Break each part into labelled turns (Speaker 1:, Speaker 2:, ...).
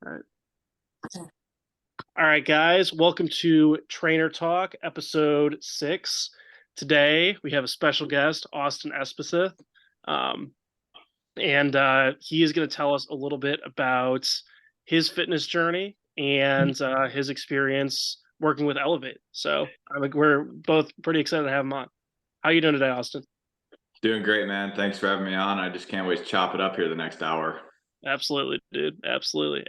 Speaker 1: All right. All right, guys. Welcome to Trainer Talk, episode 6. Today we have a special guest, Austin Espeseth, um, and he is going to tell us a little bit about his fitness journey and his experience working with Elevate. So we're both pretty excited to have him on. How are you doing today, Austin?
Speaker 2: Doing great, man. Thanks for having me on. I just can't wait to chop it up here the next hour.
Speaker 1: Absolutely, dude. Absolutely.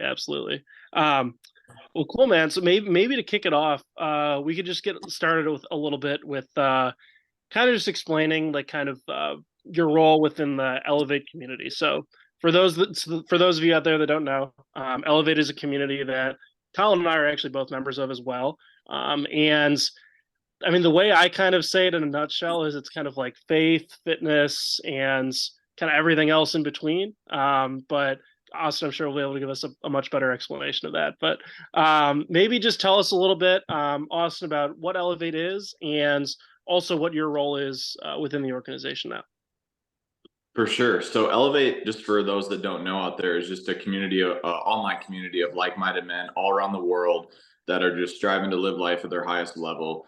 Speaker 1: Well, cool, man. So maybe to kick it off, we could just get started with a little bit with kind of just explaining like kind of your role within the Elevate community. So for those of you out there that don't know, Elevate is a community that Colin and I are actually both members of as well. And I mean, the way I kind of say it in a nutshell is it's kind of like faith, fitness, and kind of everything else in between. But Austin, I'm sure will be able to give us a much better explanation of that. But maybe just tell us a little bit, Austin, about what Elevate is and also what your role is within the organization now.
Speaker 2: For sure. So Elevate, just for those that don't know out there, is just a community, online community of like-minded men all around the world that are just striving to live life at their highest level.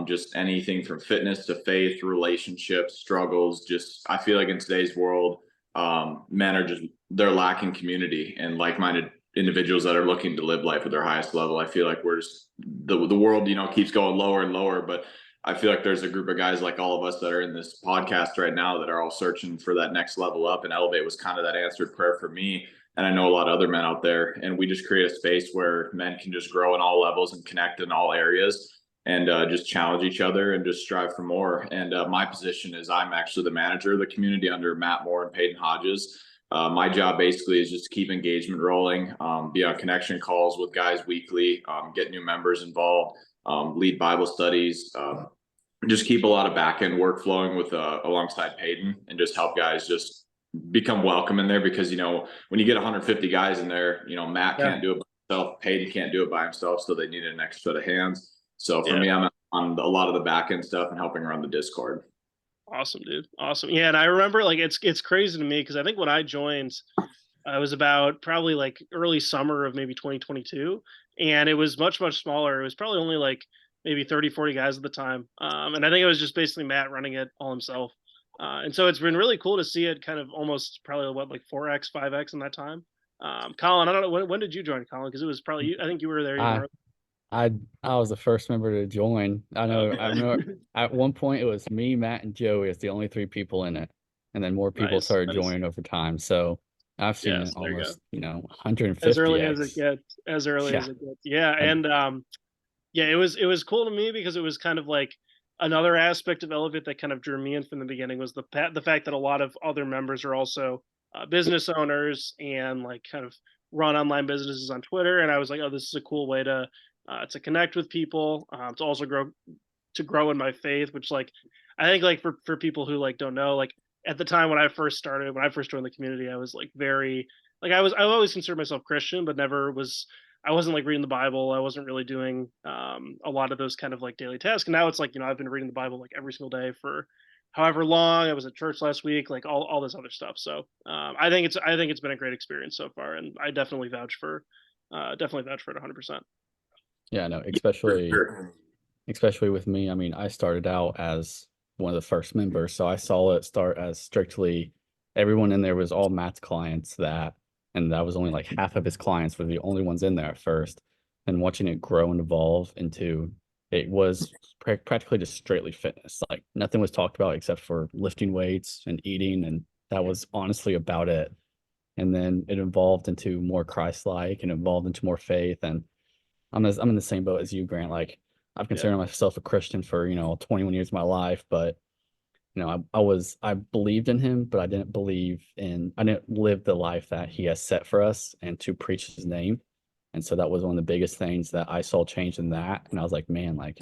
Speaker 2: Just anything from fitness to faith, relationships, struggles. Just I feel like in today's world, men are they're lacking community and like-minded individuals that are looking to live life at their highest level. I feel like we're just the world, keeps going lower and lower, but I feel like there's a group of guys like all of us that are in this podcast right now that are all searching for that next level up. And Elevate was kind of that answered prayer for me. And I know a lot of other men out there. And we just create a space where men can just grow in all levels and connect in all areas and just challenge each other and just strive for more. And my position is I'm actually the manager of the community under Matt Moore and Peyton Hodges. My job basically is just to keep engagement rolling, be on connection calls with guys weekly, get new members involved, lead Bible studies, just keep a lot of back end work flowing with alongside Peyton and just help guys just become welcome in there because when you get 150 guys in there, Matt can't do it by himself, Peyton can't do it by himself, so they need an extra set of hands. So for me, I'm on a lot of the back end stuff and helping run the Discord.
Speaker 1: Awesome, dude. Awesome. Yeah, and I remember like it's crazy to me because I think when I joined, I was about probably like early summer of maybe 2022, and it was much smaller. It was probably only like maybe 30, 40 guys at the time. And I think it was just basically Matt running it all himself. And so it's been really cool to see it kind of almost probably like 4x, 5x in that time. Colin, I don't know, when did you join, Colin? Because it was probably you, I think you were there even
Speaker 3: I
Speaker 1: earlier.
Speaker 3: I I was the first member to join. I remember at one point it was me, Matt, and Joey as the only three people in it. And then more people started joining over time. So I've seen it
Speaker 1: There you go.
Speaker 3: almost, 150x.
Speaker 1: As early as it gets. As early as it gets. Yeah. And yeah, it was cool to me because it was kind of like another aspect of Elevate that kind of drew me in from the beginning was the fact that a lot of other members are also business owners and like kind of run online businesses on Twitter. And I was like, oh, this is a cool way to connect with people, to also grow in my faith, which like I think like for people who like don't know, like at the time when I first joined the community, I was like very like I always considered myself Christian, but I wasn't like reading the Bible. I wasn't really doing a lot of those kind of like daily tasks. And now it's like, I've been reading the Bible like every single day for however long. I was at church last week, like all this other stuff. So I think it's been a great experience so far, and I definitely vouch for it 100%.
Speaker 3: Yeah, no, especially with me. I mean, I started out as one of the first members, so I saw it start as strictly everyone in there was all Matt's clients and that was only like half of his clients were the only ones in there at first. And watching it grow and evolve into it was practically just straightly fitness. Like nothing was talked about except for lifting weights and eating, and that was honestly about it. And then it evolved into more Christ-like and evolved into more faith. And I'm in the same boat as you, Grant. Like I've considered myself a Christian for 21 years of my life, but I believed in him, but I didn't live the life that he has set for us and to preach his name. And so that was one of the biggest things that I saw change in that. And I was like, man, like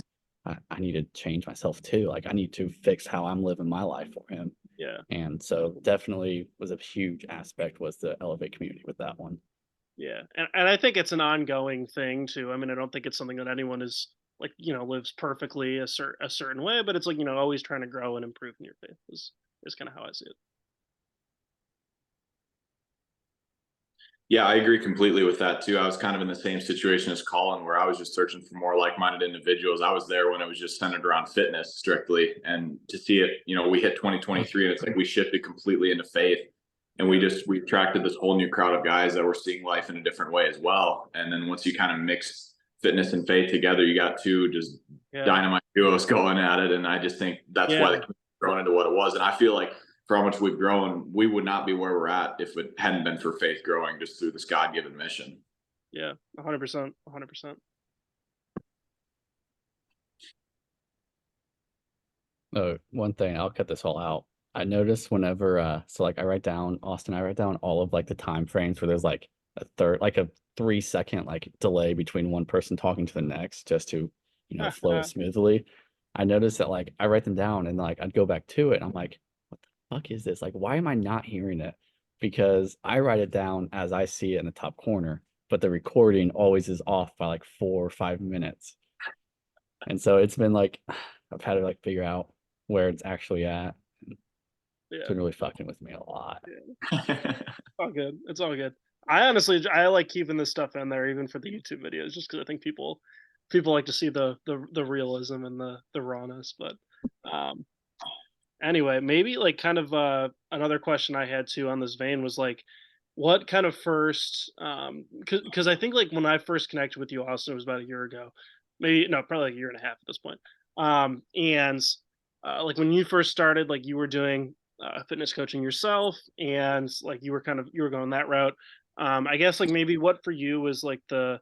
Speaker 3: I need to change myself too. Like I need to fix how I'm living my life for him.
Speaker 1: Yeah.
Speaker 3: And so definitely was a huge aspect was the Elevate community with that one.
Speaker 1: Yeah. And I think it's an ongoing thing too. I mean, I don't think it's something that anyone is like, lives perfectly a certain way, but it's like, always trying to grow and improve in your faith is kind of how I see it.
Speaker 2: Yeah, I agree completely with that too. I was kind of in the same situation as Colin, where I was just searching for more like-minded individuals. I was there when it was just centered around fitness strictly, and to see it, we hit 2023, and it's like we shifted completely into faith, and we attracted this whole new crowd of guys that were seeing life in a different way as well. And then once you kind of mix fitness and faith together, you got two just dynamite duos going at it, and I just think that's why the community grown into what it was. And I feel like for how much we've grown, we would not be where we're at if it hadn't been for faith growing just through this God-given mission.
Speaker 1: Yeah, 100%, 100%.
Speaker 3: Oh, one thing, I'll cut this all out. I noticed whenever, so like I write down, Austin, I write down all of like the time frames where there's like a 3-second like delay between one person talking to the next just to, flow it smoothly. I noticed that like I write them down and like I'd go back to it and I'm like, what the fuck is this? Like, why am I not hearing it? Because I write it down as I see it in the top corner, but the recording always is off by like 4 or 5 minutes. And so it's been like, I've had to like figure out where it's actually at. It's been really fucking with me a lot.
Speaker 1: All good. It's all good. I like keeping this stuff in there even for the YouTube videos, just because I think people like to see the realism and the rawness. But anyway, maybe like kind of another question I had too on this vein was like, what kind of first because I think like when I first connected with you, Austin, it was about a year ago, maybe no, probably like a year and a half at this point. And like when you first started, like you were doing fitness coaching yourself, and like you were going that route. I guess like maybe what for you was like the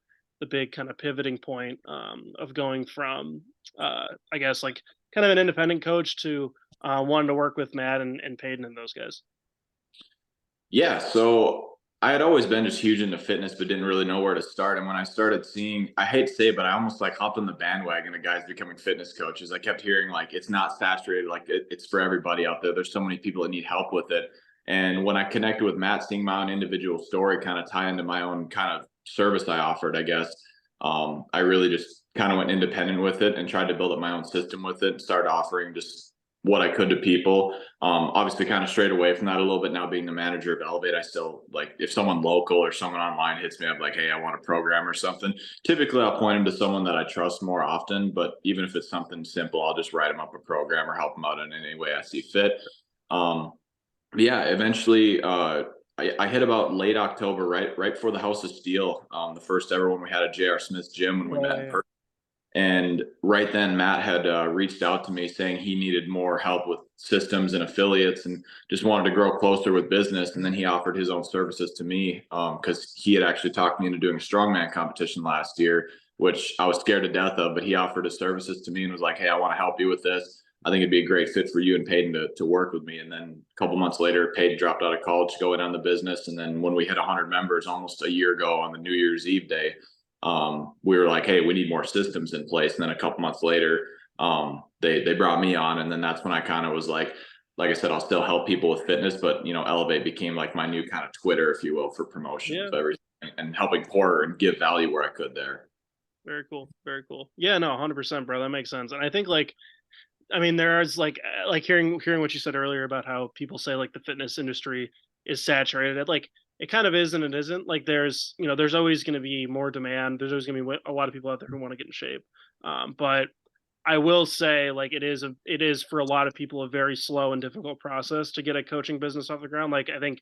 Speaker 1: big kind of pivoting point of going from I guess like kind of an independent coach to wanting to work with Matt and Peyton and those guys.
Speaker 2: Yeah, so I had always been just huge into fitness, but didn't really know where to start. And when I started seeing, I hate to say it, but I almost like hopped on the bandwagon of guys becoming fitness coaches. I kept hearing like it's not saturated, like it's for everybody out there. There's so many people that need help with it. And when I connected with Matt, seeing my own individual story kind of tie into my own kind of service I offered, I guess, I really just kind of went independent with it and tried to build up my own system with it and started offering just what I could to people. Obviously kind of strayed away from that a little bit now being the manager of Elevate. I still like if someone local or someone online hits me up like, hey, I want a program or something. Typically I'll point them to someone that I trust more often, but even if it's something simple, I'll just write them up a program or help them out in any way I see fit. Yeah, eventually I hit about late October, right before the House of Steel, the first ever when we had a J.R. Smith's gym when we met in person. And right then, Matt had reached out to me saying he needed more help with systems and affiliates and just wanted to grow closer with business. And then he offered his own services to me because he had actually talked me into doing a Strongman competition last year, which I was scared to death of. But he offered his services to me and was like, hey, I want to help you with this. I think it'd be a great fit for you and Peyton to work with me. And then a couple months later, Peyton dropped out of college to go in on the business. And then when we hit 100 members almost a year ago on the New Year's Eve day, we were like, hey, we need more systems in place. And then a couple months later, they brought me on. And then that's when I kind of was like I said, I'll still help people with fitness, but Elevate became like my new kind of Twitter, if you will, for promotion of everything and helping pour and give value where I could there.
Speaker 1: Very cool. Very cool. Yeah, no, 100%, bro. That makes sense. And I think like, I mean, there's like hearing what you said earlier about how people say like the fitness industry is saturated. Like it kind of is and it isn't. Like there's there's always going to be more demand. There's always going to be a lot of people out there who want to get in shape. But I will say like it is for a lot of people a very slow and difficult process to get a coaching business off the ground. Like I think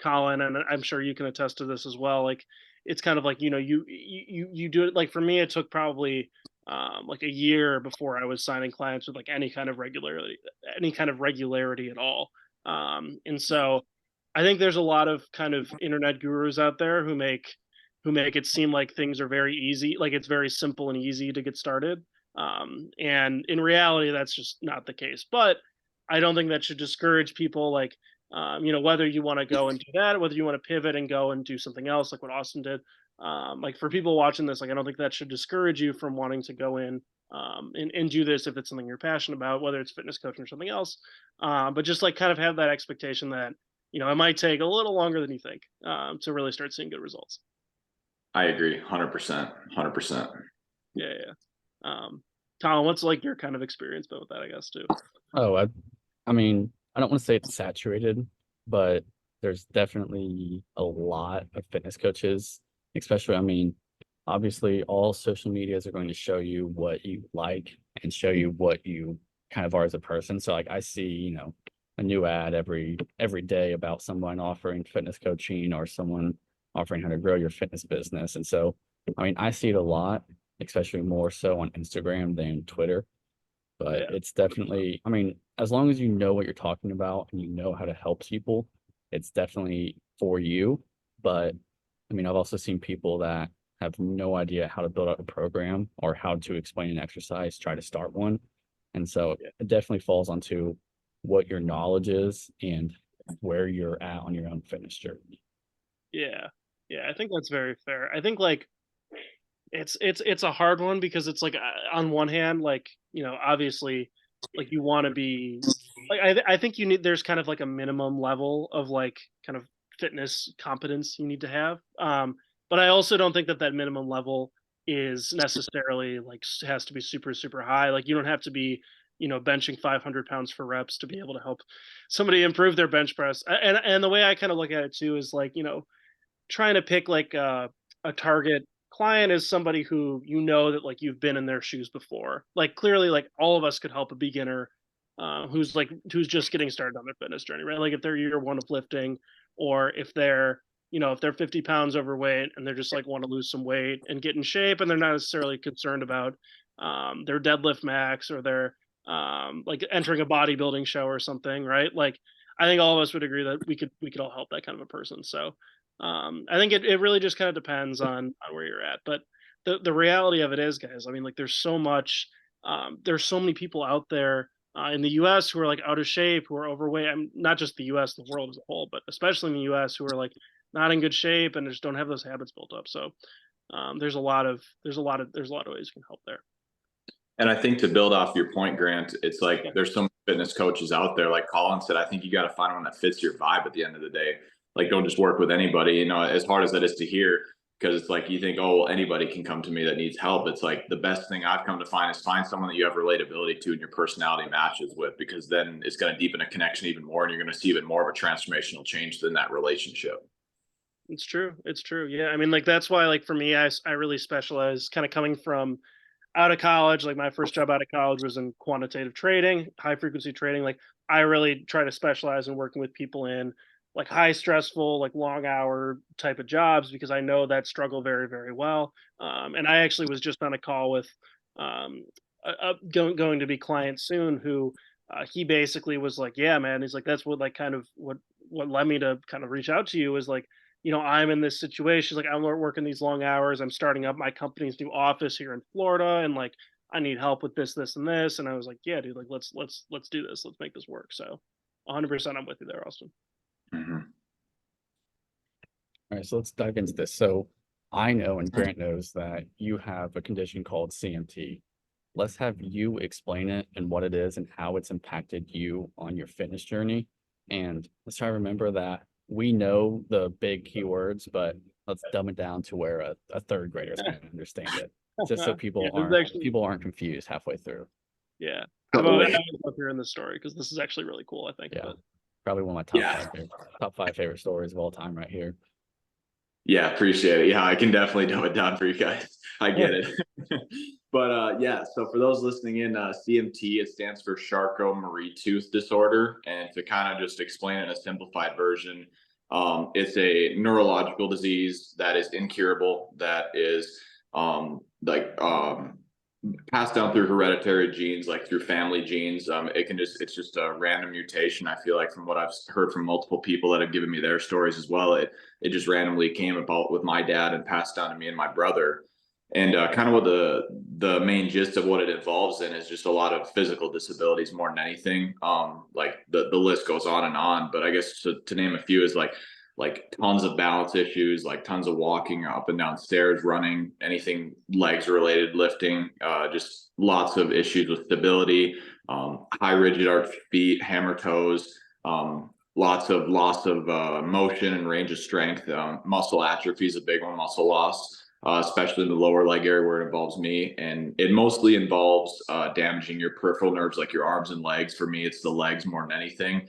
Speaker 1: Colin, and I'm sure you can attest to this as well. Like it's kind of like you do it. Like for me, it took probably like a year before I was signing clients with like any kind of regularity at all. And so I think there's a lot of kind of internet gurus out there who make it seem like things are very easy, like it's very simple and easy to get started. And in reality, that's just not the case. But I don't think that should discourage people. Like, whether you want to go and do that, whether you want to pivot and go and do something else, like what Austin did. Like for people watching this, like I don't think that should discourage you from wanting to go in and do this if it's something you're passionate about, whether it's fitness coaching or something else. But just like kind of have that expectation that it might take a little longer than you think to really start seeing good results.
Speaker 2: I agree, 100%, 100%.
Speaker 1: Yeah. Tom, what's like your kind of experience been with that, I guess, too?
Speaker 3: Oh, I mean, I don't want to say it's saturated, but there's definitely a lot of fitness coaches, especially, I mean, obviously all social medias are going to show you what you like and show you what you kind of are as a person. So like I see, you know, a new ad every day about someone offering fitness coaching or someone offering how to grow your fitness business. And so, I mean, I see it a lot, especially more so on Instagram than Twitter. But
Speaker 1: Yeah.
Speaker 3: it's definitely, I mean, as long as you know what you're talking about and you know how to help people, it's definitely for you. But I mean, I've also seen people that have no idea how to build out a program or how to explain an exercise, try to start one. And so
Speaker 1: Yeah.
Speaker 3: it definitely falls onto what your knowledge is and where you're at on your own fitness journey.
Speaker 1: Yeah. Yeah, I think that's very fair. I think like it's a hard one because it's like on one hand, like, you know, obviously like you want to be like I think you need there's kind of like a minimum level of like kind of fitness competence you need to have. But I also don't think that that minimum level is necessarily like has to be super high. Like you don't have to be, you know, benching 500 pounds for reps to be able to help somebody improve their bench press. And the way I kind of look at it too is like, you know, trying to pick like a target client is somebody who you know that like you've been in their shoes before. Like clearly, like all of us could help a beginner who's just getting started on their fitness journey, right? Like if they're year one of lifting, or if they're you know if they're 50 pounds overweight and they're just like want to lose some weight and get in shape, and they're not necessarily concerned about their deadlift max or their like entering a bodybuilding show or something, right? Like I think all of us would agree that we could all help that kind of a person. So I think it really just kind of depends on where you're at. But the reality of it is, guys, I mean, like there's so much, there's so many people out there in the U.S. who are like out of shape, who are overweight. I'm not just the U.S., the world as a whole, but especially in the U.S. who are like not in good shape and just don't have those habits built up. So there's a lot of ways you can help there.
Speaker 2: And I think to build off your point, Grant, it's
Speaker 1: Yeah,
Speaker 2: like there's so many fitness coaches out there. Like Colin said, I think you got to find one that fits your vibe at the end of the day. Like, don't just work with anybody, you know, as hard as that is to hear, because it's like you think, oh, well, anybody can come to me that needs help. It's like the best thing I've come to find is find someone that you have relatability to and your personality matches with, because then it's going to deepen a connection even more and you're going to see even more of a transformational change than that relationship.
Speaker 1: it's true. It's true. Yeah, I mean, like that's why, like for me, I really specialize, kind of coming from out of college. Like my first job out of college was in quantitative trading, high frequency trading. Like I really try to specialize in working with people in like high stressful, like long hour type of jobs, because I know that struggle very well. And I actually was just on a call with um, going to be client soon, who he basically was like, yeah, man. He's like, that's what like kind of what led me to kind of reach out to you is like, you know, I'm in this situation. Like, I'm working these long hours. I'm starting up my company's new office here in Florida, and like, I need help with this, and this. And I was like, yeah, dude, like, let's do this. Let's make this work. So, 100%, I'm with you there, Austin.
Speaker 2: Mm-hmm.
Speaker 3: All right, so let's dive into this. So I know and Grant knows that you have a condition called CMT. Let's have you explain it and what it is and how it's impacted you on your fitness journey. And let's try to remember that we know the big keywords, but let's dumb it down to where a third grader is going to understand it, just so
Speaker 1: Yeah, this is actually,
Speaker 3: people aren't confused halfway through.
Speaker 1: yeah. I
Speaker 2: Totally.
Speaker 1: always love hearing this story because this is actually really cool. I think.
Speaker 3: Yeah,
Speaker 1: But
Speaker 3: probably one of my
Speaker 2: Yeah.
Speaker 3: top five favorite stories of all time right here.
Speaker 2: Yeah, appreciate it. Yeah, I can definitely dumb it down for you guys. I get it. But yeah, so for those listening in, CMT, it stands for Charcot-Marie Tooth Disorder. And to kind of just explain it in a simplified version, it's a neurological disease that is incurable, that is passed down through hereditary genes, like through family genes. It's just a random mutation. I feel like from what I've heard from multiple people that have given me their stories as well, it just randomly came about with my dad and passed down to me and my brother. And kind of what the main gist of what it involves in is just a lot of physical disabilities more than anything. Like the list goes on, but I guess to name a few is like tons of balance issues, like tons of walking up and down stairs, running, anything legs related, lifting, just lots of issues with stability, high rigid arch feet, hammer toes, lots of loss of motion and range of strength. Muscle atrophy is a big one, muscle loss, especially in the lower leg area where it involves me. And it mostly involves damaging your peripheral nerves, like your arms and legs. For me, it's the legs more than anything.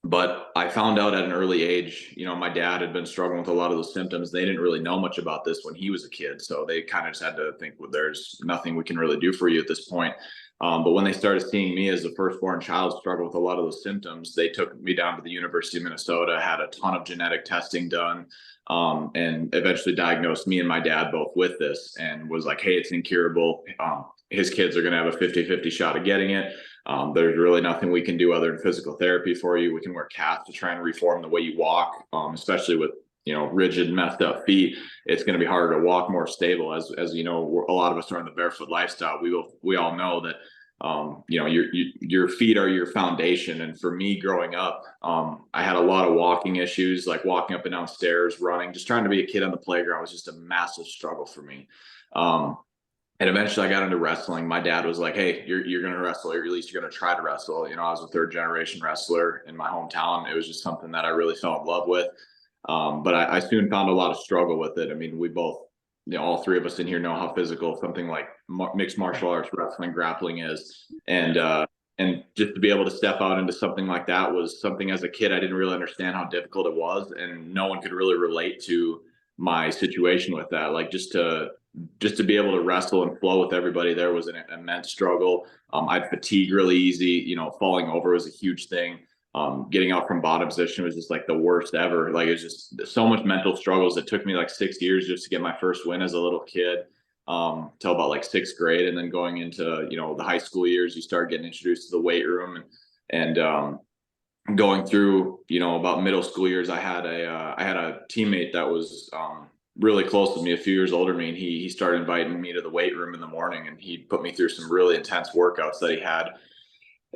Speaker 2: But I found out at an early age, you know, my dad had been struggling with a lot of those symptoms. They didn't really know much about this when he was a kid. So they kind of just had to think, well, there's nothing we can really do for you at this point. But when they started seeing me as a firstborn child struggle with a lot of those symptoms, they took me down to the University of Minnesota, had a ton of genetic testing done, and eventually diagnosed me and my dad both with this, and was like, hey, it's incurable. His kids are going to have a 50-50 shot of getting it. There's really nothing we can do other than physical therapy for you. We can wear casts to try and reform the way you walk, especially with, you know, rigid, messed up feet. It's going to be harder to walk more stable. As you know, a lot of us are in the barefoot lifestyle. We all know that, you know, your feet are your foundation. And for me growing up, I had a lot of walking issues, like walking up and down stairs, running, just trying to be a kid on the playground was just a massive struggle for me. And eventually I got into wrestling. My dad was like, hey, you're going to wrestle, or at least you're going to try to wrestle. You know, I was a third generation wrestler in my hometown. It was just something that I really fell in love with. But I soon found a lot of struggle with it. I mean, we both, you know, all three of us in here know how physical something like mixed martial arts, wrestling, grappling is. And just to be able to step out into something like that was something as a kid, I didn't really understand how difficult it was. And no one could really relate to my situation with that. Like just to be able to wrestle and flow with everybody there was an immense struggle. I'd fatigue really easy. You know, falling over was a huge thing. Getting out from bottom position was just like the worst ever. Like it was just so much mental struggles. It took me like 6 years just to get my first win as a little kid, till about like sixth grade. And then going into, you know, the high school years, you start getting introduced to the weight room and going through, you know, about middle school years, I had a teammate that was, really close to me, a few years older than me, and he started inviting me to the weight room in the morning, and he put me through some really intense workouts that he had.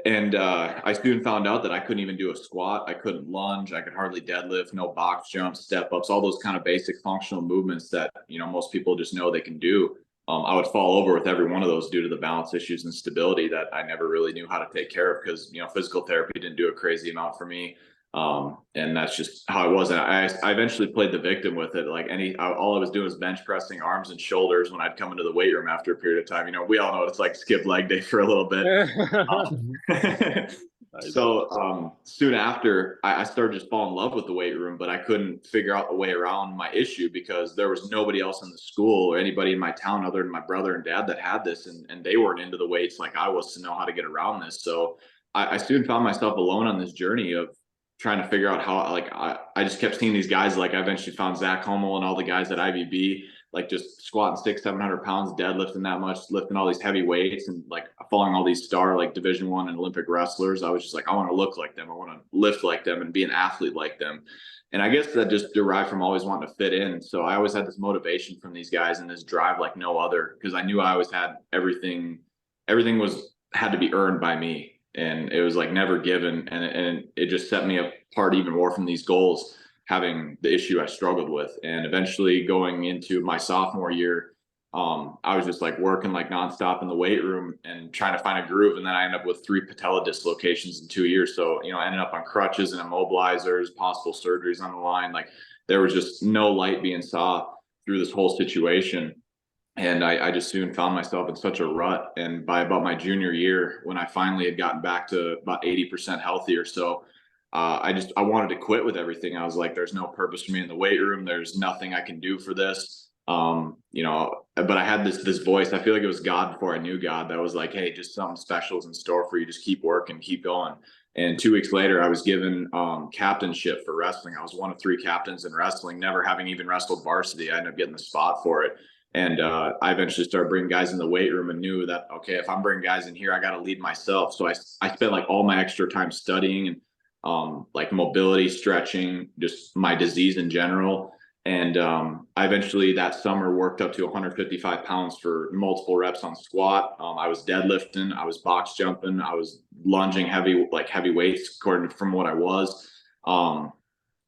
Speaker 2: And I soon found out that I couldn't even do a squat. I couldn't lunge. I could hardly deadlift, no box jumps, step ups, all those kind of basic functional movements that, you know, most people just know they can do. I would fall over with every one of those due to the balance issues and stability that I never really knew how to take care of, because, you know, physical therapy didn't do a crazy amount for me. And that's just how I was. And I eventually played the victim with it. Like all I was doing was bench pressing arms and shoulders when I'd come into the weight room after a period of time. You know, we all know what it's like, skip leg day for a little bit. So soon after, I started just falling in love with the weight room, but I couldn't figure out the way around my issue because there was nobody else in the school or anybody in my town other than my brother and dad that had this, and they weren't into the weights like I was to know how to get around this. So I soon found myself alone on this journey of trying to figure out how, like, I just kept seeing these guys. Like I eventually found Zach Hummel and all the guys at IVB, like just squatting 600-700 pounds, deadlifting that much, lifting all these heavy weights, and like following all these star like Division I and Olympic wrestlers. I was just like, I want to look like them. I want to lift like them and be an athlete like them. And I guess that just derived from always wanting to fit in. So I always had this motivation from these guys and this drive like no other, because I knew I always had everything had to be earned by me. And it was like never given. And it just set me apart even more from these goals, having the issue I struggled with. And eventually going into my sophomore year, I was just like working like nonstop in the weight room and trying to find a groove. And then I ended up with 3 patella dislocations in 2 years. So, you know, I ended up on crutches and immobilizers, possible surgeries on the line. Like there was just no light being saw through this whole situation. And I just soon found myself in such a rut. And by about my junior year, when I finally had gotten back to about 80% healthy or so, I wanted to quit with everything. I was like, there's no purpose for me in the weight room. There's nothing I can do for this. You know, but I had this voice. I feel like it was God before I knew God that was like, hey, just something special is in store for you. Just keep working, keep going. And 2 weeks later, I was given captainship for wrestling. I was one of 3 captains in wrestling, never having even wrestled varsity. I ended up getting the spot for it. And I eventually started bringing guys in the weight room and knew that, okay, if I'm bringing guys in here, I got to lead myself. So I spent like all my extra time studying and like mobility, stretching, just my disease in general. And I eventually that summer worked up to 155 pounds for multiple reps on squat. I was deadlifting, I was box jumping, I was lunging heavy weights according to from what I was.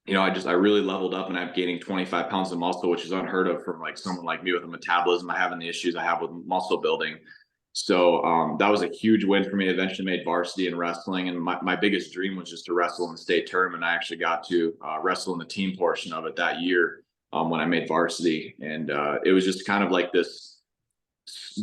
Speaker 2: You know, I really leveled up, and I'm gaining 25 pounds of muscle, which is unheard of from like someone like me with a metabolism I have and the issues I have with muscle building. So that was a huge win for me. Eventually made varsity in wrestling, and my biggest dream was just to wrestle in the state tournament. I actually got to wrestle in the team portion of it that year when I made varsity, and it was just kind of like this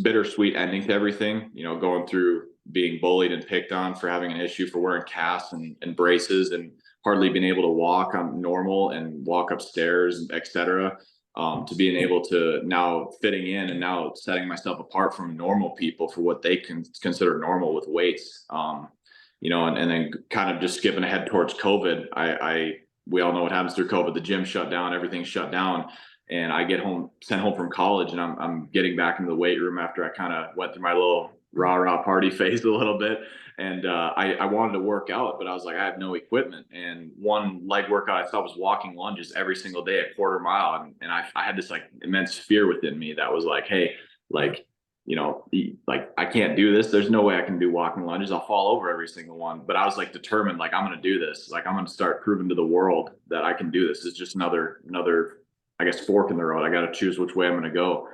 Speaker 2: bittersweet ending to everything. You know, going through being bullied and picked on for having an issue for wearing casts and braces, and hardly been able to walk on normal and walk upstairs, etc. To being able to now fitting in and now setting myself apart from normal people for what they can consider normal with weights. And then kind of just skipping ahead towards COVID, we all know what happens through COVID. The gym shut down, everything shut down. And I get sent home from college, and I'm getting back into the weight room after I kind of went through my little rah party phase a little bit. And I wanted to work out, but I was like, I have no equipment. And one leg workout I thought was walking lunges every single day, a quarter mile. And I had this like immense fear within me that was like, hey, like, like I can't do this. There's no way I can do walking lunges. I'll fall over every single one. But I was like determined, like I'm going to do this. Like I'm going to start proving to the world that I can do this. It's just another, I guess, fork in the road. I got to choose which way I'm going to go.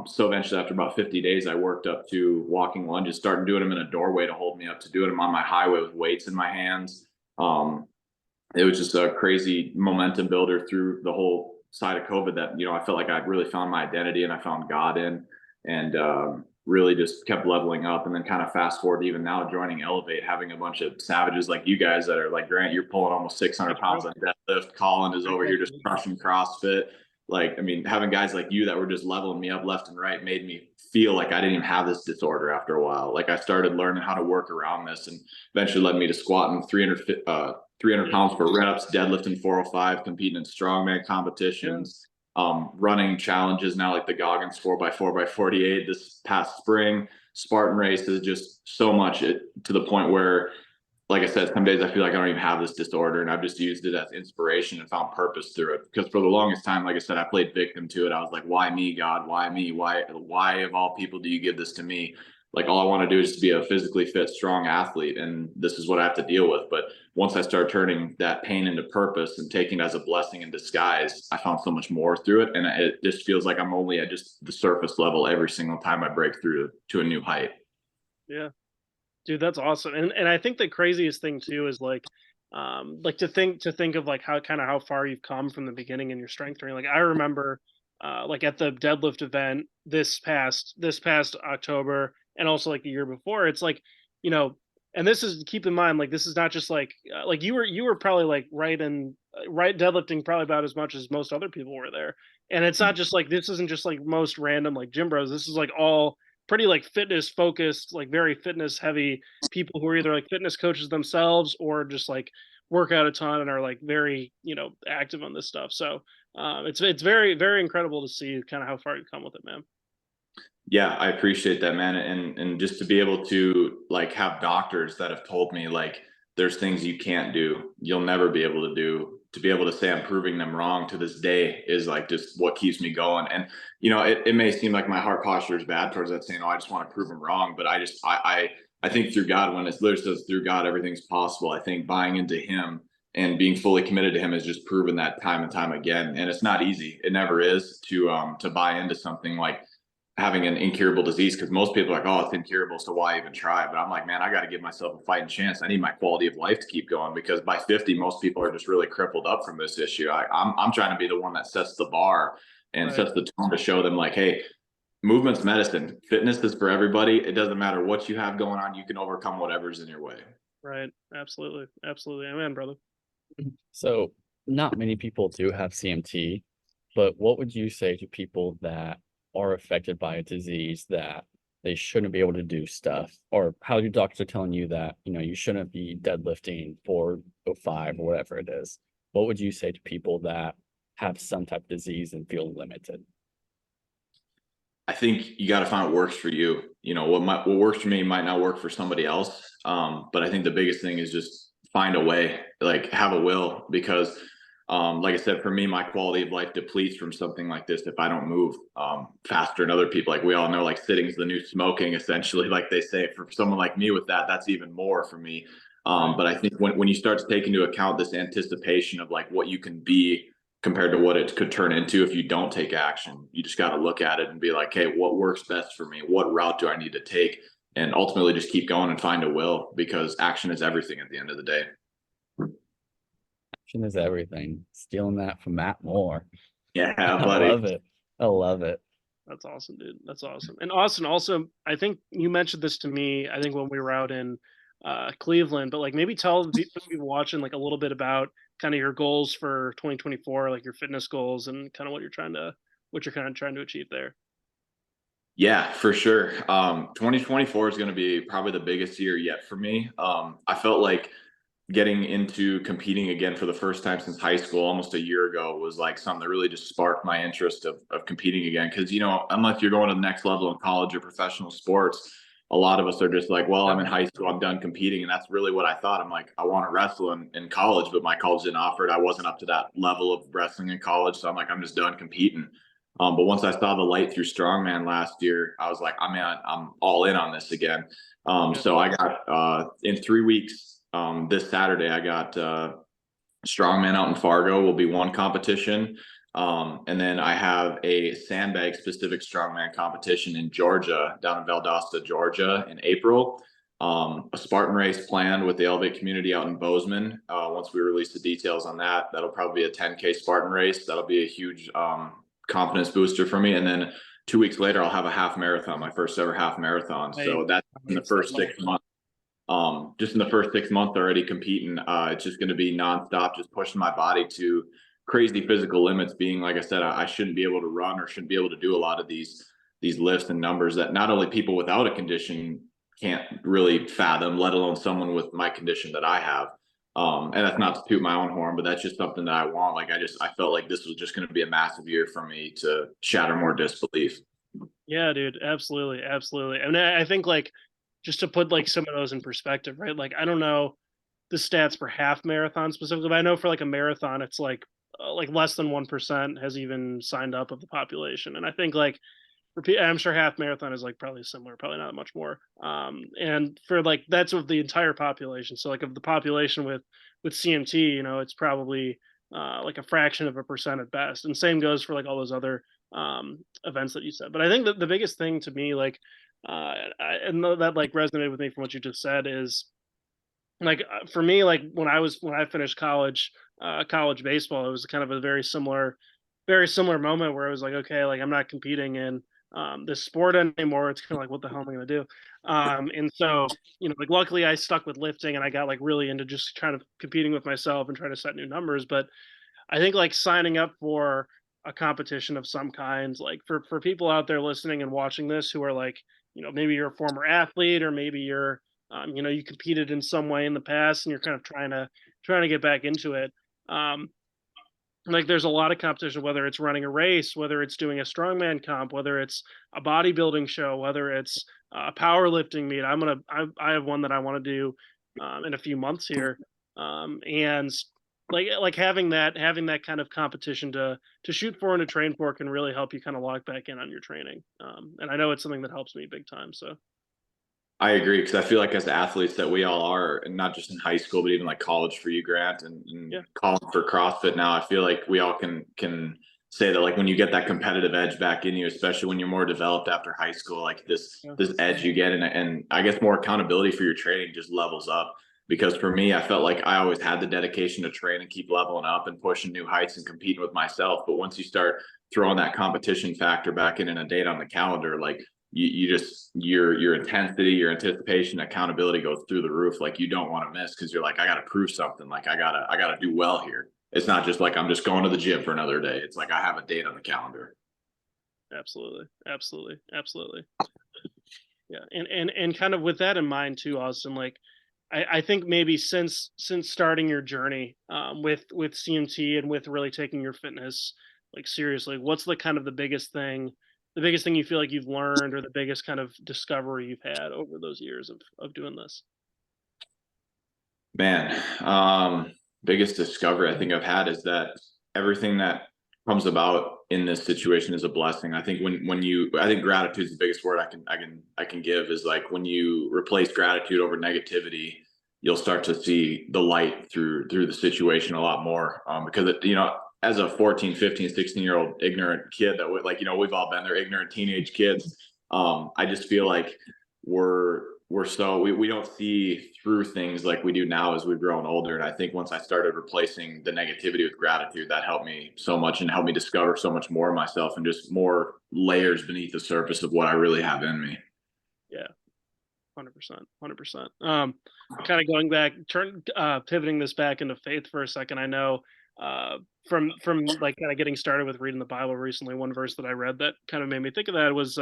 Speaker 2: So eventually, after about 50 days, I worked up to walking lunges, starting doing them in a doorway to hold me up, to doing them on my highway with weights in my hands. It was just a crazy momentum builder through the whole side of COVID that, I felt like I really found my identity and I found God in, and really just kept leveling up. And then kind of fast forward to even now joining Elevate, having a bunch of savages like you guys that are like, Grant, you're pulling almost 600 pounds on deadlift. Colin is over here just crushing CrossFit. Like, I mean, having guys like you that were just leveling me up left and right made me feel like I didn't even have this disorder after a while. Like I started learning how to work around this, and eventually led me to squatting 300 pounds for reps, deadlifting 405, competing in strongman competitions, running challenges now like the Goggins 4x4x48 this past spring, Spartan races, just so much to the point where, like I said, some days I feel like I don't even have this disorder, and I've just used it as inspiration and found purpose through it. Because for the longest time, like I said, I played victim to it. I was like, why me, God? Why me? Why of all people do you give this to me? Like, all I want to do is just be a physically fit, strong athlete, and this is what I have to deal with. But once I start turning that pain into purpose and taking it as a blessing in disguise, I found so much more through it. And it just feels like I'm only at just the surface level every single time I break through to a new height.
Speaker 1: Yeah. Dude, that's awesome. And I think the craziest thing too is like to think of like how far you've come from the beginning in your strength training. Like I remember like at the deadlift event this past October, and also like the year before, it's like, and this is, keep in mind, like this is not just like you were probably like right deadlifting probably about as much as most other people were there. And it's not just like, this isn't just like most random like gym bros. This is like all pretty like fitness focused, like very fitness heavy people who are either like fitness coaches themselves or just like work out a ton and are like very, active on this stuff. So it's very, very incredible to see kind of how far you've come with it, man.
Speaker 2: Yeah, I appreciate that, man. And just to be able to like have doctors that have told me like there's things you can't do, you'll never be able to do, to be able to say I'm proving them wrong to this day is like just what keeps me going. And it may seem like my heart posture is bad towards that, saying, oh, I just want to prove them wrong. But I think through God, when it literally says through God everything's possible, I think buying into him and being fully committed to him has just proven that time and time again. And it's not easy. It never is to buy into something like having an incurable disease, because most people are like, oh, it's incurable, so why even try? But I'm like, man, I got to give myself a fighting chance. I need my quality of life to keep going, because by 50, most people are just really crippled up from this issue. I'm trying to be the one that sets the bar and sets the tone to show them like, hey, movement's medicine. Fitness is for everybody. It doesn't matter what you have going on. You can overcome whatever's in your way.
Speaker 1: Right. Absolutely. Amen, brother.
Speaker 3: So not many people do have CMT, but what would you say to people that are affected by a disease that they shouldn't be able to do stuff, or how your doctors are telling you that, you shouldn't be deadlifting 405 or whatever it is? What would you say to people that have some type of disease and feel limited?
Speaker 2: I think you got to find what works for you. What works for me might not work for somebody else. But I think the biggest thing is just find a way, like have a will, because like I said, for me, my quality of life depletes from something like this if I don't move faster than other people. Like we all know, like sitting is the new smoking, essentially, like they say. For someone like me with that's even more for me. But I think when you start to take into account this anticipation of like what you can be compared to what it could turn into if you don't take action, you just got to look at it and be like, hey, what works best for me? What route do I need to take? And ultimately just keep going and find a will, because action is everything at the end of the day.
Speaker 3: Action is everything. Stealing that from Matt Moore.
Speaker 2: Yeah, buddy.
Speaker 3: I love it.
Speaker 1: That's awesome, dude. That's awesome. And Austin, also, I think you mentioned this to me, I think when we were out in Cleveland, but like maybe tell the people watching like a little bit about kind of your goals for 2024, like your fitness goals and kind of what you're kind of trying to achieve there.
Speaker 2: Yeah, for sure. 2024 is going to be probably the biggest year yet for me. I felt like getting into competing again for the first time since high school almost a year ago was like something that really just sparked my interest of competing again. Because, unless you're going to the next level in college or professional sports, a lot of us are just like, well, I'm in high school, I'm done competing. And that's really what I thought. I'm like, I want to wrestle in college, but my college didn't offer it. I wasn't up to that level of wrestling in college. So I'm like, I'm just done competing. But once I saw the light through Strongman last year, I was like, I'm all in on this again. So I got in 3 weeks, this Saturday, I got Strongman out in Fargo will be one competition. And then I have a sandbag specific Strongman competition in Georgia, down in Valdosta, Georgia in April. A Spartan race planned with the Elevate community out in Bozeman. Once we release the details on that, that'll probably be a 10K Spartan race. That'll be a huge confidence booster for me. And then 2 weeks later, I'll have a half marathon, my first ever half marathon. So that's in the first 6 months. Just in the first 6 months already competing. It's just going to be nonstop, just pushing my body to crazy physical limits. Being, like I said, I shouldn't be able to run or shouldn't be able to do a lot of these lifts and numbers that not only people without a condition can't really fathom, let alone someone with my condition that I have. And that's not to toot my own horn, but that's just something that I want. Like I felt like this was just going to be a massive year for me to shatter more disbelief.
Speaker 1: Yeah, dude, absolutely, absolutely. And I think like just to put like some of those in perspective, right? Like I don't know the stats for half marathon specifically, but I know for like a marathon, it's like less than 1% has even signed up of the population, and I think like I'm sure half marathon is like probably similar, probably not much more. And for like that's of the entire population. So like of the population with CMT, it's probably like a fraction of a percent at best. And same goes for like all those other events that you said. But I think that the biggest thing to me, like, and that like resonated with me from what you just said is like for me, like when I finished college baseball, it was kind of a very similar moment where I was like, okay, like I'm not competing in this sport anymore. It's kind of like, what the hell am I going to do? And so, like luckily I stuck with lifting and I got like really into just kind of competing with myself and trying to set new numbers. But I think like signing up for a competition of some kind, like for people out there listening and watching this who are like, maybe you're a former athlete or maybe you're, you competed in some way in the past and you're kind of trying to get back into it. Um, like there's a lot of competition, whether it's running a race, whether it's doing a strongman comp, whether it's a bodybuilding show, whether it's a powerlifting meet. I have one that I want to do in a few months here, and like having that kind of competition to shoot for and to train for can really help you kind of lock back in on your training. And I know it's something that helps me big time. So
Speaker 2: I agree, because I feel like as athletes that we all are, and not just in high school, but even like college for you, Grant, and
Speaker 1: yeah,
Speaker 2: calling for CrossFit now, I feel like we all can say that like when you get that competitive edge back in you, especially when you're more developed after high school, like this
Speaker 1: yeah,
Speaker 2: this edge you get, and I guess more accountability for your training just levels up. Because for me, I felt like I always had the dedication to train and keep leveling up and pushing new heights and competing with myself. But once you start throwing that competition factor back in and a date on the calendar, like you just your intensity, your anticipation, accountability goes through the roof. Like you don't want to miss because you're like, I got to prove something. Like I gotta do well here. It's not just like I'm just going to the gym for another day. It's like I have a date on the calendar.
Speaker 1: absolutely, absolutely, absolutely. Yeah, and kind of with that in mind too, Austin, like I think maybe since starting your journey with CMT and with really taking your fitness like seriously, what's the kind of the biggest thing you feel like you've learned or the biggest kind of discovery you've had over those years of doing this?
Speaker 2: Man, biggest discovery I think I've had is that everything that comes about in this situation is a blessing. I think I think gratitude is the biggest word I can give, is like when you replace gratitude over negativity, you'll start to see the light through the situation a lot more. Because as a 14, 15, 16-year-old ignorant kid that like, we've all been there, ignorant teenage kids. I just feel like we don't see through things like we do now as we've grown older. And I think once I started replacing the negativity with gratitude, that helped me so much and helped me discover so much more of myself and just more layers beneath the surface of what I really have in me.
Speaker 1: Yeah. 100%. Kind of going back, pivoting this back into faith for a second. I know from like kind of getting started with reading the Bible recently, one verse that I read that kind of made me think of that was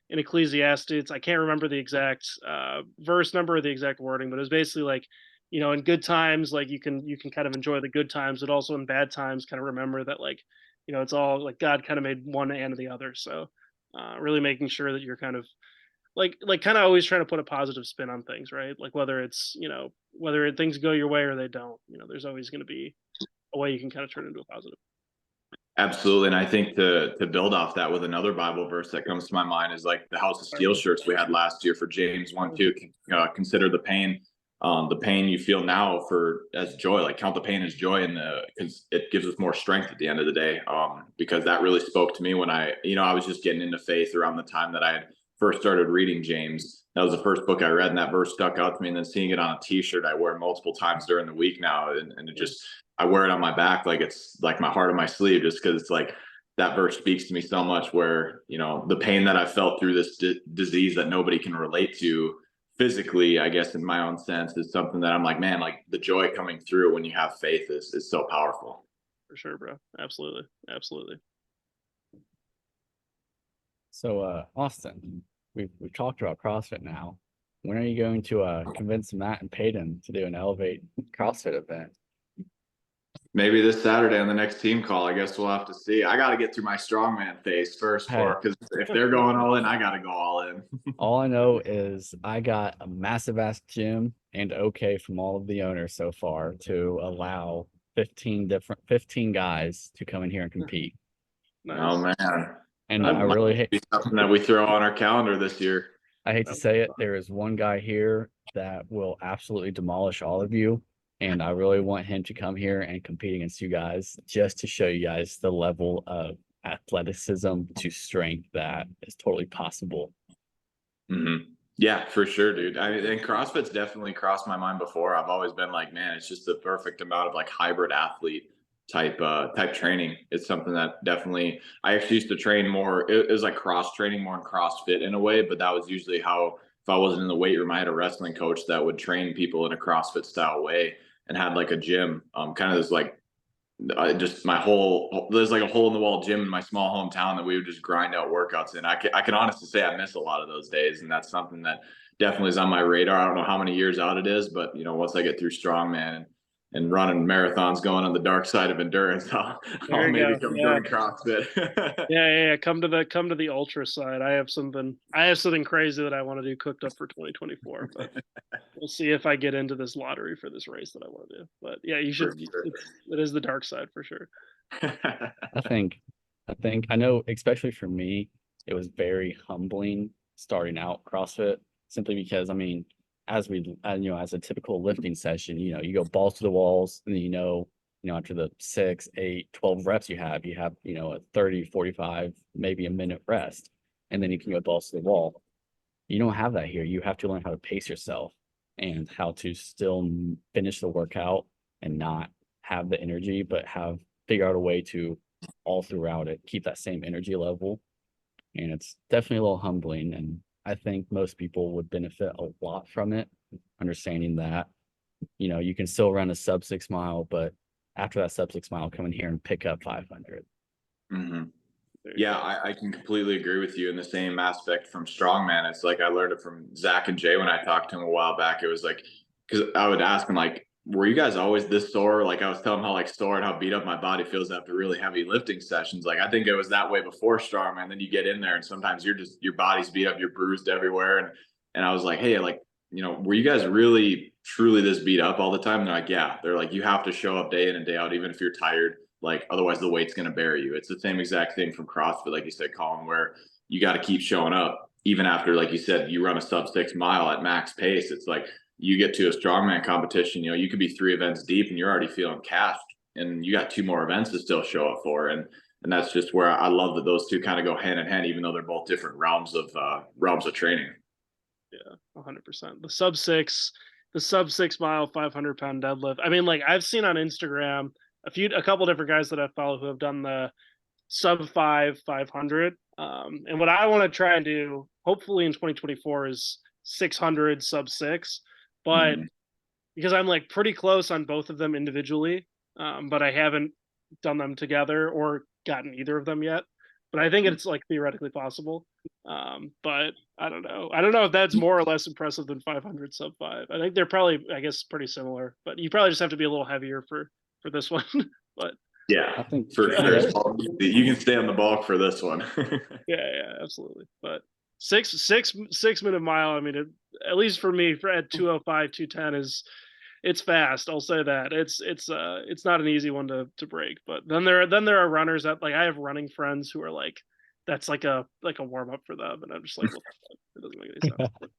Speaker 1: in Ecclesiastes. I can't remember the exact verse number or the exact wording, but it was basically like, in good times, like you can kind of enjoy the good times, but also in bad times, kind of remember that, like, it's all like God kind of made one and the other. So really making sure that you're kind of like kind of always trying to put a positive spin on things, right? Like whether it's, whether things go your way or they don't, there's always going to be a way you can kind of turn into a positive.
Speaker 2: Absolutely. And I think to build off that with another Bible verse that comes to my mind is like the House of Steel shirts we had last year for James 1:2. Consider the pain you feel now as joy. Like count the pain as joy, because it gives us more strength at the end of the day. Because that really spoke to me when I was just getting into faith around the time that I had first started reading James. That was the first book I read, and that verse stuck out to me. And then seeing it on a T-shirt I wear multiple times during the week now, and it just, I wear it on my back like it's like my heart on my sleeve, just because it's like that verse speaks to me so much. Where the pain that I felt through this disease that nobody can relate to physically, I guess in my own sense, is something that I'm like, man, like the joy coming through when you have faith is so powerful.
Speaker 1: For sure, bro. Absolutely.
Speaker 3: So, Austin, we've talked about CrossFit now. When are you going to convince Matt and Peyton to do an Elevate CrossFit event?
Speaker 2: Maybe this Saturday on the next team call. I guess we'll have to see. I got to get through my strongman phase first, because if they're going all in, I got to go all in.
Speaker 3: All I know is I got a massive ass gym and okay from all of the owners so far to allow 15 guys to come in here and compete.
Speaker 1: Nice.
Speaker 2: Oh man.
Speaker 3: And I really hate
Speaker 2: something that we throw on our calendar this year.
Speaker 3: I hate to say it, there is one guy here that will absolutely demolish all of you. And I really want him to come here and compete against you guys, just to show you guys the level of athleticism to strength that is totally possible.
Speaker 2: Mm-hmm. Yeah, for sure, dude. I mean, and CrossFit's definitely crossed my mind before. I've always been like, man, it's just the perfect amount of like hybrid athlete type training. It's something that definitely, I actually used to train more. It was like cross training more in CrossFit in a way, but that was usually how, if I wasn't in the weight room, I had a wrestling coach that would train people in a CrossFit style way, and had like a gym, kind of this like, there's like a hole in the wall gym in my small hometown that we would just grind out workouts in. I can honestly say I miss a lot of those days, and that's something that definitely is on my radar. I don't know how many years out it is, but once I get through Strongman and running marathons, going on the dark side of endurance, I'll maybe come join CrossFit.
Speaker 1: Yeah. Come to the ultra side. I have something crazy that I want to do cooked up for 2024, but we'll see if I get into this lottery for this race that I want to do. But yeah, you should. Sure. It is the dark side for sure.
Speaker 3: I know, especially for me, it was very humbling starting out CrossFit, simply because, I mean, as a typical lifting session, you go balls to the walls, and then, after the 6, 8, 12 reps you have a 30, 45, maybe a minute rest, and then you can go balls to the wall. You don't have that here. You have to learn how to pace yourself and how to still finish the workout and not have the energy, but figure out a way to all throughout it keep that same energy level. And it's definitely a little humbling, and I think most people would benefit a lot from it, understanding that you can still run a sub 6 mile, but after that sub 6 mile, come in here and pick up 500.
Speaker 2: Mm-hmm. Yeah, I can completely agree with you in the same aspect from Strongman. It's like I learned it from Zach and Jay when I talked to him a while back. It was like, because I would ask him like, were you guys always this sore? Like I was telling him how like sore and how beat up my body feels after really heavy lifting sessions. Like I think it was that way before Strongman. Then you get in there and sometimes your body's beat up, you're bruised everywhere. And I was like, hey, like, were you guys really truly this beat up all the time? And they're like, yeah. They're like, you have to show up day in and day out, even if you're tired. Like otherwise the weight's going to bury you. It's the same exact thing from CrossFit, like you said, Colin, where you got to keep showing up even after, like you said, you run a sub 6 mile at max pace. It's like you get to a strongman competition, you could be 3 events deep and you're already feeling cashed, and you got 2 more events to still show up for. And that's just where I love that those two kind of go hand in hand, even though they're both different realms of training.
Speaker 1: Yeah, 100%. The sub 6 mile 500-pound deadlift. I mean, like I've seen on Instagram a couple different guys that I follow who have done the sub 500. And what I want to try and do, hopefully in 2024, is 600 sub 6, but because I'm like pretty close on both of them individually, but I haven't done them together or gotten either of them yet. But I think it's like theoretically possible. But I don't know. I don't know if that's more or less impressive than 500 sub 5. I think they're probably, I guess, pretty similar. But you probably just have to be a little heavier for this one. But
Speaker 2: yeah,
Speaker 3: I think
Speaker 2: for sure. You can stay on the bulk for this one.
Speaker 1: yeah, absolutely. But 6 minute mile. I mean, at least for me, at 205, 210 it's fast. I'll say that it's not an easy one to break. But then there are runners that, like, I have running friends who are like, that's like a warm up for them, and I'm just like, well, it doesn't make any sense.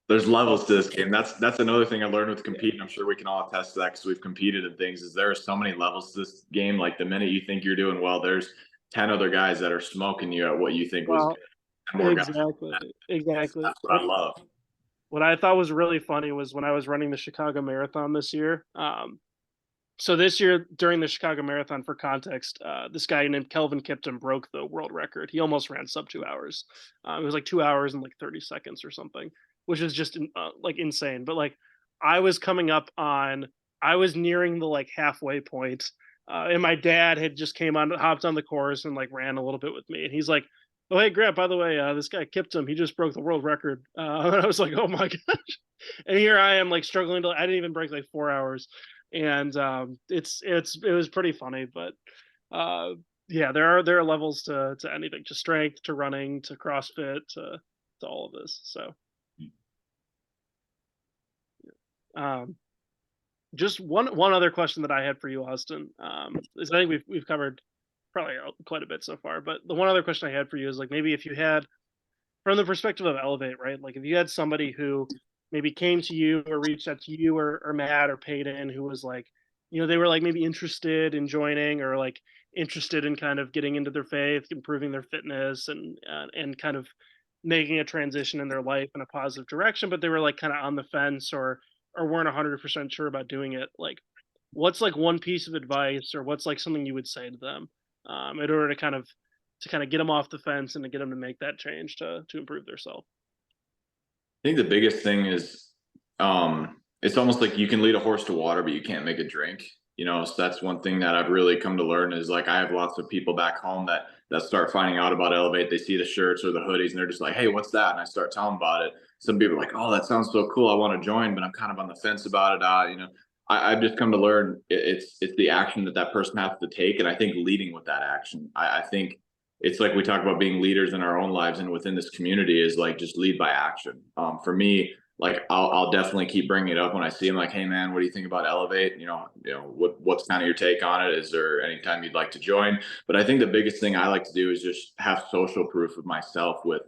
Speaker 2: There's levels to this game. That's another thing I learned with competing. I'm sure we can all attest to that because we've competed in things. Is there are so many levels to this game. Like the minute you think you're doing well, there's 10 other guys that are smoking you at what you think was good. More
Speaker 1: exactly.
Speaker 2: That's what I love.
Speaker 1: What I thought was really funny was when I was running the Chicago Marathon this year. So this year during the Chicago Marathon, for context, this guy named Kelvin Kipton broke the world record. He almost ran sub 2 hours. It was like 2 hours and like 30 seconds or something, which is just like insane. But like I was nearing the like halfway point, and my dad had just hopped on the course and like ran a little bit with me, and he's like, "Oh, hey, Grant, by the way, this guy Kipton, he just broke the world record." And I was like, "Oh my gosh!" And here I am, like struggling I didn't even break like 4 hours, and it was pretty funny. But yeah, there are levels to anything, to strength, to running, to CrossFit, to all of this. So just one other question that I had for you, Austin, is I think we've covered probably quite a bit so far, but the one other question I had for you is, like, maybe if you had, from the perspective of Elevate, right? Like if you had somebody who maybe came to you or reached out to you or Matt or Peyton, who was like, they were like maybe interested in joining, or like interested in kind of getting into their faith, improving their fitness, and kind of making a transition in their life in a positive direction, but they were like kind of on the fence, or weren't 100% sure about doing it. Like, what's like one piece of advice, or what's like something you would say to them, in order to kind of get them off the fence and to get them to make that change to improve their self?
Speaker 2: I think the biggest thing is, it's almost like you can lead a horse to water, but you can't make it drink. So that's one thing that I've really come to learn, is like I have lots of people back home that start finding out about Elevate. They see the shirts or the hoodies and they're just like, "Hey, what's that?" And I start telling them about it. Some people are like, "Oh, that sounds so cool. I want to join, but I'm kind of on the fence about it." I've just come to learn it's the action that person has to take, and I think leading with that action. I think it's like we talk about being leaders in our own lives and within this community, is like just lead by action. For me, like I'll definitely keep bringing it up when I see him. Like, "Hey man, what do you think about Elevate? What's kind of your take on it? Is there any time you'd like to join?" But I think the biggest thing I like to do is just have social proof of myself with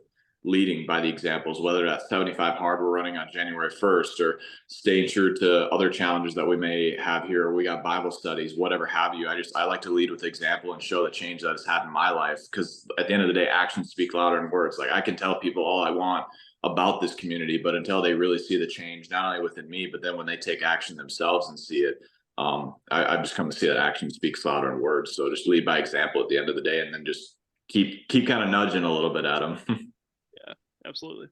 Speaker 2: leading by the examples, whether that's 75 hard we're running on January 1st, or staying true to other challenges that we may have here, or we got Bible studies, whatever have you. I like to lead with example and show the change that has happened in my life, because at the end of the day, actions speak louder than words. Like I can tell people all I want about this community, but until they really see the change, not only within me, but then when they take action themselves and see it, I've just come to see that action speaks louder than words. So just lead by example at the end of the day, and then just keep kind of nudging a little bit at them.
Speaker 1: Yeah, absolutely.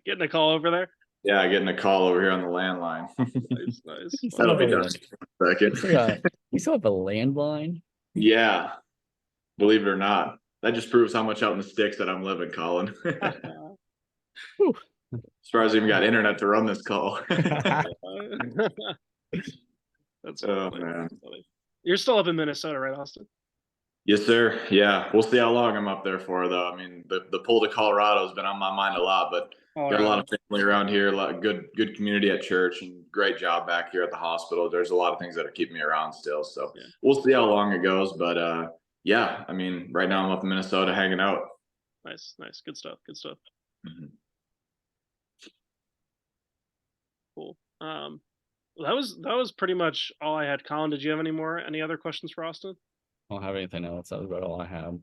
Speaker 1: Getting a call over there.
Speaker 2: Yeah, getting a call over here on the landline.
Speaker 1: Nice.
Speaker 2: That'll be done in a second.
Speaker 3: You still have a landline?
Speaker 2: Yeah, believe it or not. That just proves how much out in the sticks that I'm living, Colin. Surprised I even got internet to run this call.
Speaker 1: That's
Speaker 2: funny. Man.
Speaker 1: You're still up in Minnesota, right, Austin?
Speaker 2: Yes, sir. Yeah, we'll see how long I'm up there for, though. I mean, the pull to Colorado has been on my mind a lot, but got a lot of family around here, a lot of good community at church, and great job back here at the hospital. There's a lot of things that are keeping me around still, so yeah. We'll see how long it goes. But yeah, I mean, right now I'm up in Minnesota hanging out.
Speaker 1: Nice, good stuff. Mm-hmm. Cool. That was pretty much all I had. Colin, did you have any other questions for Austin?
Speaker 3: I don't have anything else. That was about all I have.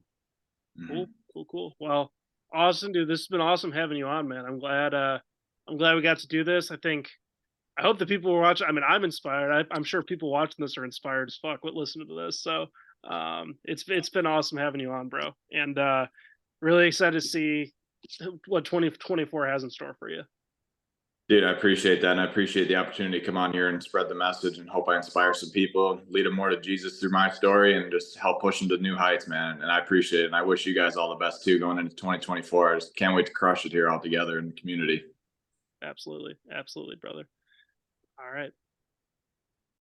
Speaker 1: Cool. Well, Austin, dude, this has been awesome having you on, man. I'm glad we got to do this. I hope the people who watch. I mean, I'm inspired. I'm sure people watching this are inspired as fuck with listening to this. So, it's been awesome having you on, bro. And really excited to see what 2024 has in store for you.
Speaker 2: Dude, I appreciate that. And I appreciate the opportunity to come on here and spread the message, and hope I inspire some people, lead them more to Jesus through my story, and just help push them to new heights, man. And I appreciate it. And I wish you guys all the best too going into 2024. I just can't wait to crush it here all together in the community.
Speaker 1: Absolutely. Absolutely, brother. All right.